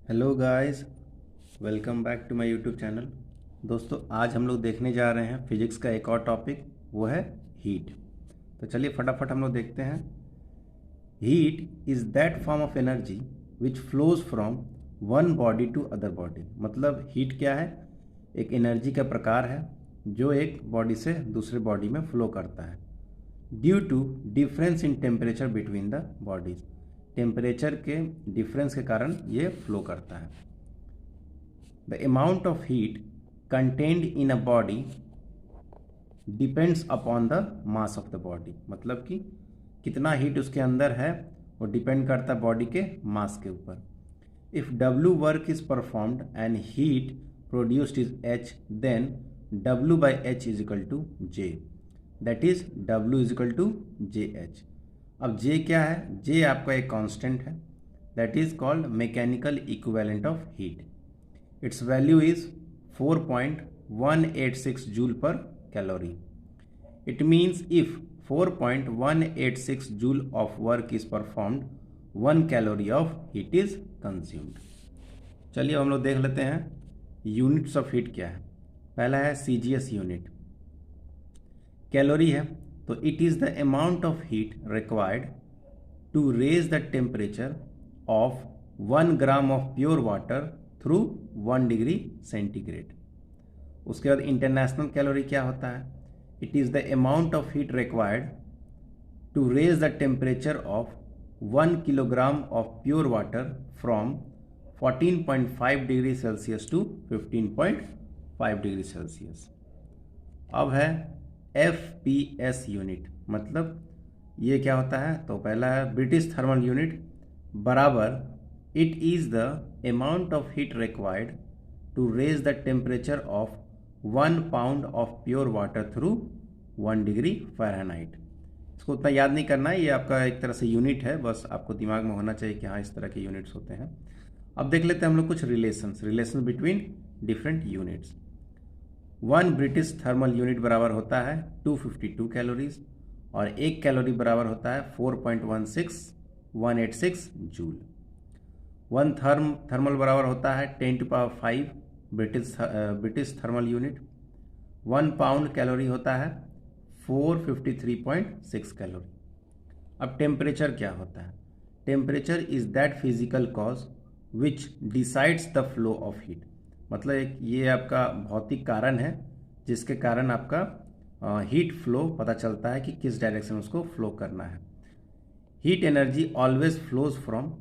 Hello guys, welcome back to my YouTube channel. दोस्तों, आज हम लोग देखने जा रहे हैं फिजिक्स का एक और टॉपिक, वो है हीट। तो चलिए फटाफट हम लोग देखते हैं। Heat is that form of energy which flows from one body to other body. मतलब हीट क्या है? एक एनर्जी का प्रकार है जो एक बॉडी से दूसरे बॉडी में फ्लो करता है due to difference in temperature between the bodies. Temperature के डिफरेंस के कारण ये फ्लो करता है। The amount of heat contained in a body depends upon the mass of the body. मतलब कि कितना हीट उसके अंदर है वो डिपेंड करता है बॉडी के मास के ऊपर। If W work is performed and heat produced is H, then W by H is equal to J, that is W is equal to JH। अब J क्या है? J आपका एक कांस्टेंट है, that is called mechanical equivalent of heat. It's value is 4.186 joule पर calorie. It means if 4.186 joule of work is performed, 1 calorie of heat is consumed. चलिए हम लोग देख लेते हैं यूनिट्स ऑफ हीट क्या है। पहला है CGS यूनिट। कैलोरी है तो it is the amount of heat required to raise the temperature of 1 gram of pure water through 1 degree centigrade. उसके बाद इंटरनेशनल कैलोरी क्या होता है? It is the amount of heat required to raise the temperature of 1 kilogram of pure water from 14.5 degree Celsius to 15.5 degree Celsius. अब है FPS unit. मतलब ये क्या होता है? तो पहला है ब्रिटिश थर्मल यूनिट बराबर it is the amount of heat required to raise the temperature of 1 pound of pure water through 1 degree Fahrenheit. इसको उतना याद नहीं करना है, ये आपका एक तरह से यूनिट है, बस आपको दिमाग में होना चाहिए कि हाँ इस तरह के यूनिट्स होते हैं। अब देख लेते हैं हम लोग कुछ relation between different units. 1 British thermal unit बराबर होता है 252 कैलोरीज और 1 कैलोरी बराबर होता है 4.186 जूल। 1 थर्मल बराबर होता है 10⁵ British thermal unit. 1 pound calorie होता है 453.6 कैलोरी। अब टेम्परेचर क्या होता है? Temperature is that physical cause which decides the flow of heat. मतलब ये आपका भौतिक कारण है जिसके कारण आपका हीट फ्लो पता चलता है कि किस डायरेक्शन में उसको फ्लो करना है। Heat energy always flows from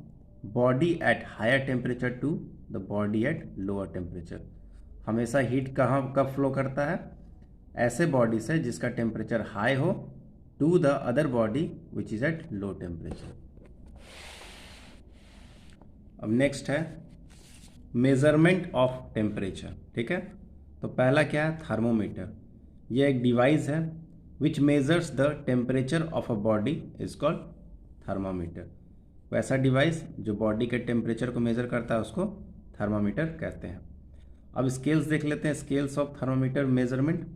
body at higher temperature to the body at lower temperature. हमेशा हीट कब फ्लो करता है? ऐसे बॉडी से जिसका टेम्परेचर हाई हो to the other body which is at low temperature. अब नेक्स्ट है मेजरमेंट ऑफ टेम्परेचर। ठीक है, तो पहला क्या है? थर्मोमीटर। यह एक डिवाइस है विच measures the temperature of a body is called thermometer. वैसा डिवाइस जो बॉडी के टेम्परेचर को मेजर करता है उसको थर्मोमीटर कहते हैं। अब स्केल्स देख लेते हैं, scales of thermometer measurement.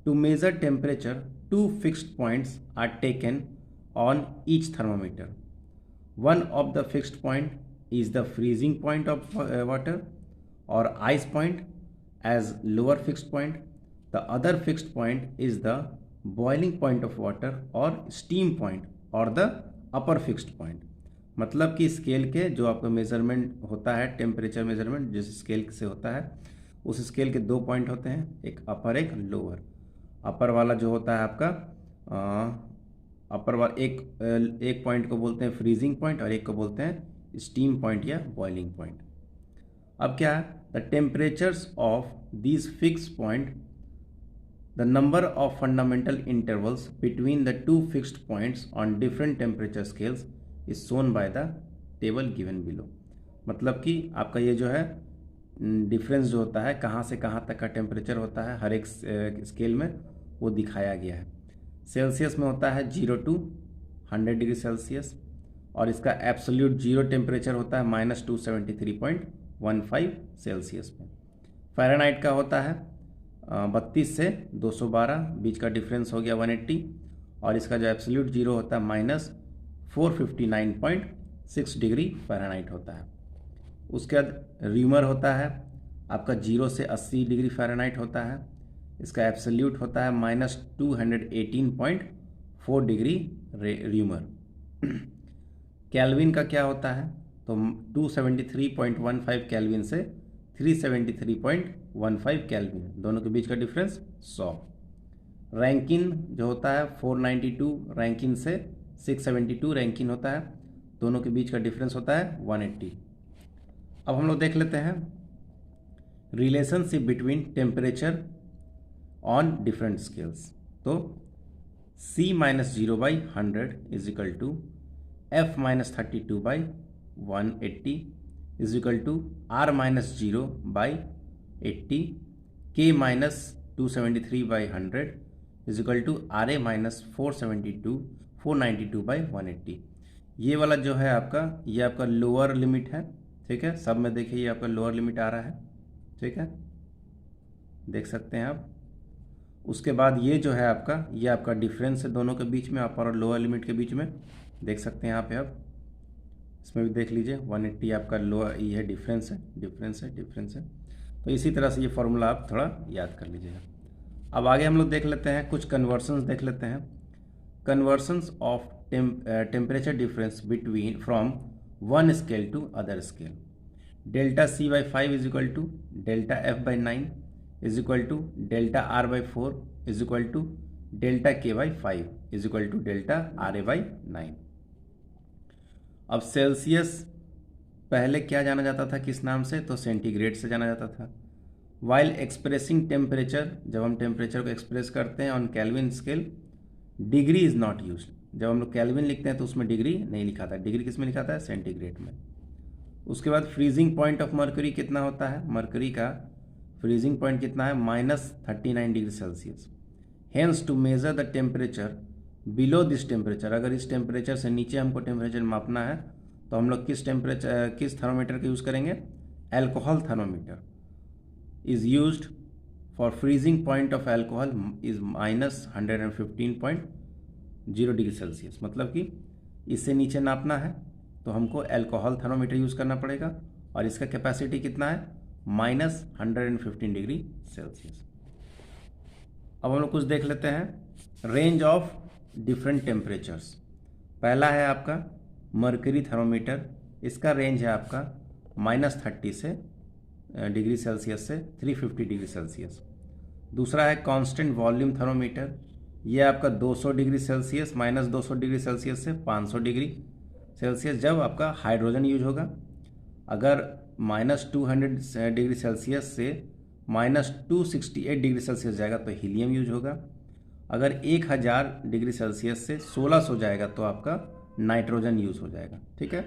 To measure temperature 2 fixed points are taken on each thermometer. One of the fixed point is the freezing point of water or ice point as lower fixed point. The other fixed point is the boiling point of water or steam point or the upper fixed point. मतलब कि scale के जो आपका measurement होता है, temperature measurement जिस scale से होता है, उस स्केल के 2 पॉइंट होते हैं, एक अपर एक लोअर। अपर वाला जो होता है आपका अपर वाला एक पॉइंट को बोलते हैं फ्रीजिंग पॉइंट और एक को बोलते हैं स्टीम पॉइंट या बॉइलिंग पॉइंट। अब क्या है? The temperatures of these fix point, the number of fundamental intervals between the 2 fixed points on different temperature scales is shown by the table given below. मतलब कि आपका ये जो है डिफरेंस जो होता है कहाँ से कहाँ तक का टेम्परेचर होता है हर एक स्केल में, वो दिखाया गया है। सेल्सियस में होता है 0 to 100 डिग्री सेल्सियस और इसका एब्सोल्यूट जीरो टेम्परेचर होता है -273.15 सेल्सियस में। फ़ारेनहाइट का होता है 32 से 212, बीच का डिफरेंस हो गया 180 और इसका जो एब्सोल्यूट जीरो होता है -459.6 डिग्री फ़ारेनहाइट होता है। उसके बाद र्यूमर होता है आपका 0 से 80 डिग्री फ़ारेनहाइट होता है। इसका एब्सोल्यूट होता है -218.4 डिग्री र्यूमर। कैल्विन का क्या होता है, तो 273.15 कैल्विन से 373.15 कैल्विन, दोनों के बीच का डिफरेंस 100। रैंकिन जो होता है 492 रैंकिन से 672 रैंकिन होता है, दोनों के बीच का डिफरेंस होता है 180। अब हम लोग देख लेते हैं relationship between temperature on different scales. तो C-0/100 is equal to F-32/180 is equal to R-0/80, K-273/100 is equal to RA-492/180। ये वाला जो है आपका, ये आपका लोअर लिमिट है, ठीक है। सब में देखिए ये आपका लोअर लिमिट आ रहा है, ठीक है, देख सकते हैं आप। उसके बाद ये जो है आपका, ये आपका डिफरेंस है दोनों के बीच में, अपर और लोअर लिमिट के बीच में, देख सकते हैं यहाँ पे आप। इसमें भी देख लीजिए 180 आपका लोअर, ये है डिफरेंस है, डिफरेंस है, डिफरेंस है। तो इसी तरह से ये फॉर्मूला आप थोड़ा याद कर लीजिएगा। अब आगे हम लोग देख लेते हैं, कुछ कन्वर्सन्स देख लेते हैं। Conversions of temperature difference between from one scale to other scale. Delta C/5 is equal to delta F/9 is equal to delta R/4 is equal to delta K/5 is equal to delta RA/9। अब Celsius पहले क्या जाना जाता था, किस नाम से, तो सेंटीग्रेड से जाना जाता था। वाइल एक्सप्रेसिंग टेम्परेचर, जब हम टेम्परेचर को एक्सप्रेस करते हैं on Kelvin scale, degree is not use. जब हम लोग कैल्विन लिखते हैं तो उसमें डिग्री नहीं लिखा था, डिग्री किस में लिखा था, सेंटीग्रेड में। उसके बाद फ्रीजिंग पॉइंट ऑफ मर्करी कितना होता है, मर्करी का फ्रीजिंग पॉइंट कितना है, -39 degree Celsius. Hence to measure the temperature below this temperature, अगर इस टेम्परेचर से नीचे हमको टेम्परेचर मापना है तो हम लोग किस थर्मोमीटर का यूज़ करेंगे, alcohol thermometer is used for freezing point of alcohol is -115.0 degree Celsius. मतलब कि इससे नीचे नापना है तो हमको एल्कोहल थर्मोमीटर यूज़ करना पड़ेगा, और इसका कैपेसिटी कितना है, -115 डिग्री सेल्सियस। अब हम लोग कुछ देख लेते हैं रेंज ऑफ डिफरेंट टेम्परेचर्स। पहला है आपका मर्करी थर्मोमीटर, इसका रेंज है आपका -30 से डिग्री सेल्सियस से 350 डिग्री सेल्सियस। दूसरा है कांस्टेंट वॉल्यूम थर्मोमीटर, ये आपका 200 डिग्री सेल्सियस, -200 डिग्री सेल्सियस से 500 डिग्री सेल्सियस, जब आपका हाइड्रोजन यूज होगा। अगर -200 डिग्री सेल्सियस से -268 डिग्री सेल्सियस जाएगा तो हीलियम यूज होगा। अगर 1000 डिग्री सेल्सियस से 1600 जाएगा तो आपका नाइट्रोजन यूज हो जाएगा, ठीक है।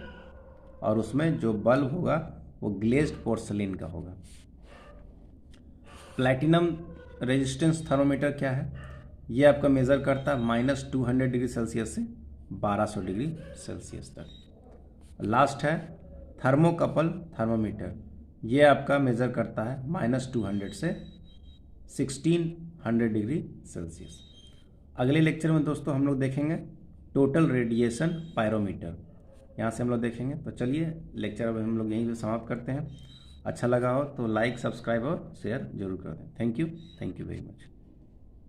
और उसमें जो बल्ब होगा वो ग्लेज्ड पोर्सलिन का होगा। प्लैटिनम रेजिस्टेंस थर्मोमीटर क्या है, ये आपका मेज़र करता है -200 डिग्री सेल्सियस से 1200 डिग्री सेल्सियस तक। लास्ट है थर्मोकपल थर्मोमीटर, ये आपका मेज़र करता है -200 से 1600 डिग्री सेल्सियस। अगले लेक्चर में दोस्तों हम लोग देखेंगे टोटल रेडिएशन पायरोमीटर, यहाँ से हम लोग देखेंगे। तो चलिए लेक्चर अब हम लोग यहीं पे समाप्त करते हैं। अच्छा लगा हो तो लाइक, सब्सक्राइब और शेयर जरूर कर दें। Thank you very much.